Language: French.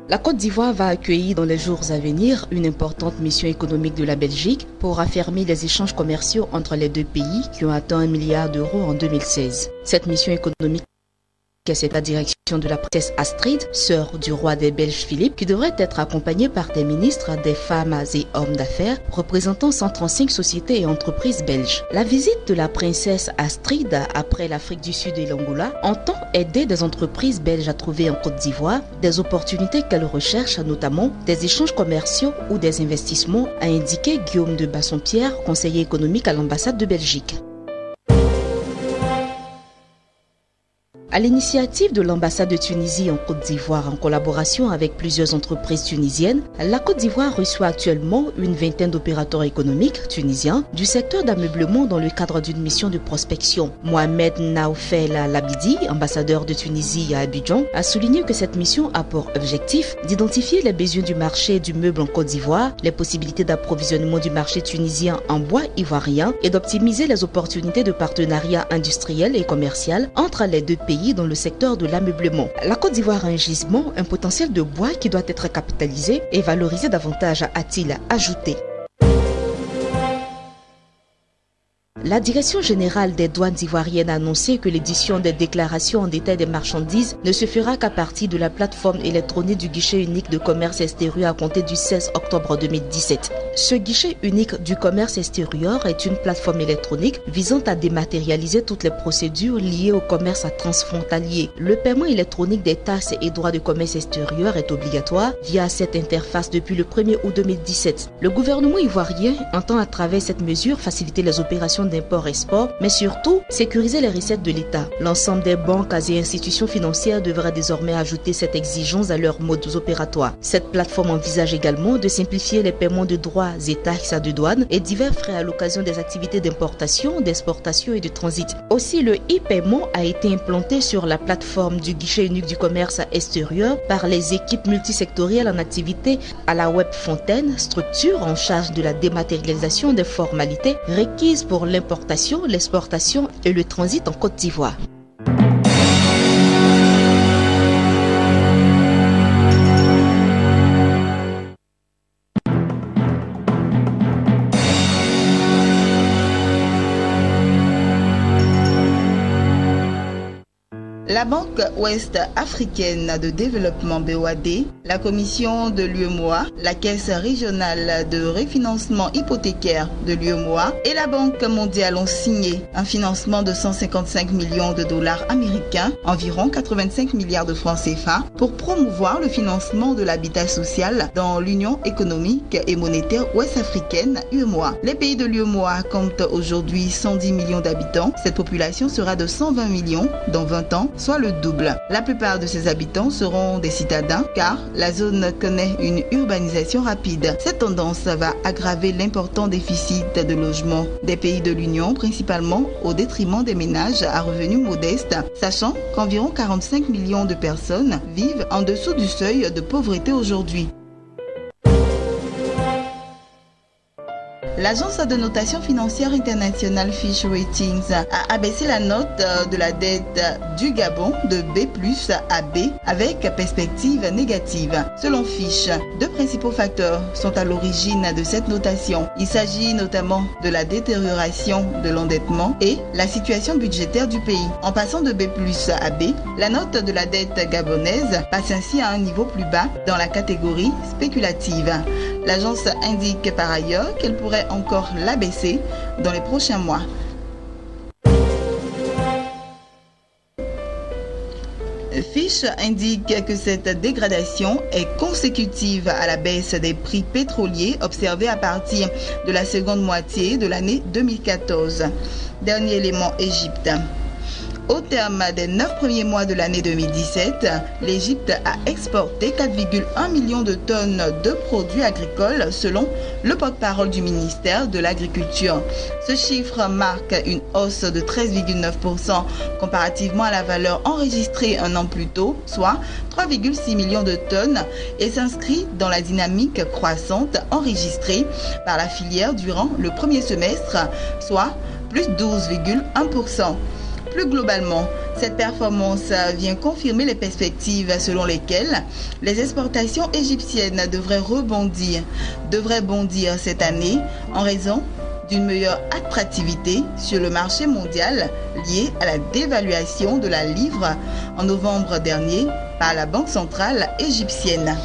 La Côte d'Ivoire va accueillir dans les jours à venir une importante mission économique de la Belgique pour affermir les échanges commerciaux entre les deux pays qui ont atteint 1 milliard d'euros en 2016. Cette mission économique, c'est la direction de la princesse Astrid, sœur du roi des Belges Philippe, qui devrait être accompagnée par des ministres, des femmes et hommes d'affaires représentant 135 sociétés et entreprises belges. La visite de la princesse Astrid après l'Afrique du Sud et l'Angola entend aider des entreprises belges à trouver en Côte d'Ivoire des opportunités qu'elles recherchent, notamment des échanges commerciaux ou des investissements, a indiqué Guillaume de Bassompierre, conseiller économique à l'ambassade de Belgique. À l'initiative de l'ambassade de Tunisie en Côte d'Ivoire en collaboration avec plusieurs entreprises tunisiennes, la Côte d'Ivoire reçoit actuellement une vingtaine d'opérateurs économiques tunisiens du secteur d'ameublement dans le cadre d'une mission de prospection. Mohamed Naoufel Labidi, ambassadeur de Tunisie à Abidjan, a souligné que cette mission a pour objectif d'identifier les besoins du marché du meuble en Côte d'Ivoire, les possibilités d'approvisionnement du marché tunisien en bois ivoirien et d'optimiser les opportunités de partenariat industriel et commercial entre les deux pays dans le secteur de l'ameublement. La Côte d'Ivoire a un gisement, un potentiel de bois qui doit être capitalisé et valorisé davantage, a-t-il ajouté. La Direction générale des douanes ivoiriennes a annoncé que l'édition des déclarations en détail des marchandises ne se fera qu'à partir de la plateforme électronique du guichet unique de commerce extérieur à compter du 16 octobre 2017. Ce guichet unique du commerce extérieur est une plateforme électronique visant à dématérialiser toutes les procédures liées au commerce transfrontalier. Le paiement électronique des taxes et droits de commerce extérieur est obligatoire via cette interface depuis le 1er août 2017. Le gouvernement ivoirien entend à travers cette mesure faciliter les opérations d'import-export, mais surtout sécuriser les recettes de l'État. L'ensemble des banques et institutions financières devraient désormais ajouter cette exigence à leurs modes opératoires. Cette plateforme envisage également de simplifier les paiements de droits et taxes de douane et divers frais à l'occasion des activités d'importation, d'exportation et de transit. Aussi, le e-paiement a été implanté sur la plateforme du guichet unique du commerce extérieur par les équipes multisectorielles en activité à la Web Fontaine, structure en charge de la dématérialisation des formalités requises pour l'importation, l'exportation et le transit en Côte d'Ivoire. La Banque Ouest Africaine de Développement BOAD, la Commission de l'UEMOA, la Caisse régionale de refinancement hypothécaire de l'UEMOA et la Banque mondiale ont signé un financement de 155 millions de dollars américains, environ 85 milliards de francs CFA, pour promouvoir le financement de l'habitat social dans l'Union économique et monétaire ouest-africaine UEMOA. Les pays de l'UEMOA comptent aujourd'hui 110 millions d'habitants. Cette population sera de 120 millions dans 20 ans, soit le double. La plupart de ces habitants seront des citadins car la zone connaît une urbanisation rapide. Cette tendance va aggraver l'important déficit de logement des pays de l'Union, principalement au détriment des ménages à revenus modestes, sachant qu'environ 45 millions de personnes vivent en dessous du seuil de pauvreté aujourd'hui. L'agence de notation financière internationale Fitch Ratings a abaissé la note de la dette du Gabon de B+ à B avec perspective négative. Selon Fitch, deux principaux facteurs sont à l'origine de cette notation. Il s'agit notamment de la détérioration de l'endettement et la situation budgétaire du pays. En passant de B+ à B, la note de la dette gabonaise passe ainsi à un niveau plus bas dans la catégorie spéculative. L'agence indique par ailleurs qu'elle pourrait encore l'abaisser dans les prochains mois. Fitch indique que cette dégradation est consécutive à la baisse des prix pétroliers observée à partir de la seconde moitié de l'année 2014. Dernier élément, Égypte. Au terme des 9 premiers mois de l'année 2017, l'Égypte a exporté 4,1 millions de tonnes de produits agricoles selon le porte-parole du ministère de l'Agriculture. Ce chiffre marque une hausse de 13,9% comparativement à la valeur enregistrée un an plus tôt, soit 3,6 millions de tonnes, et s'inscrit dans la dynamique croissante enregistrée par la filière durant le premier semestre, soit plus 12,1%. Plus globalement, cette performance vient confirmer les perspectives selon lesquelles les exportations égyptiennes devraient bondir cette année en raison d'une meilleure attractivité sur le marché mondial liée à la dévaluation de la livre en novembre dernier par la Banque centrale égyptienne.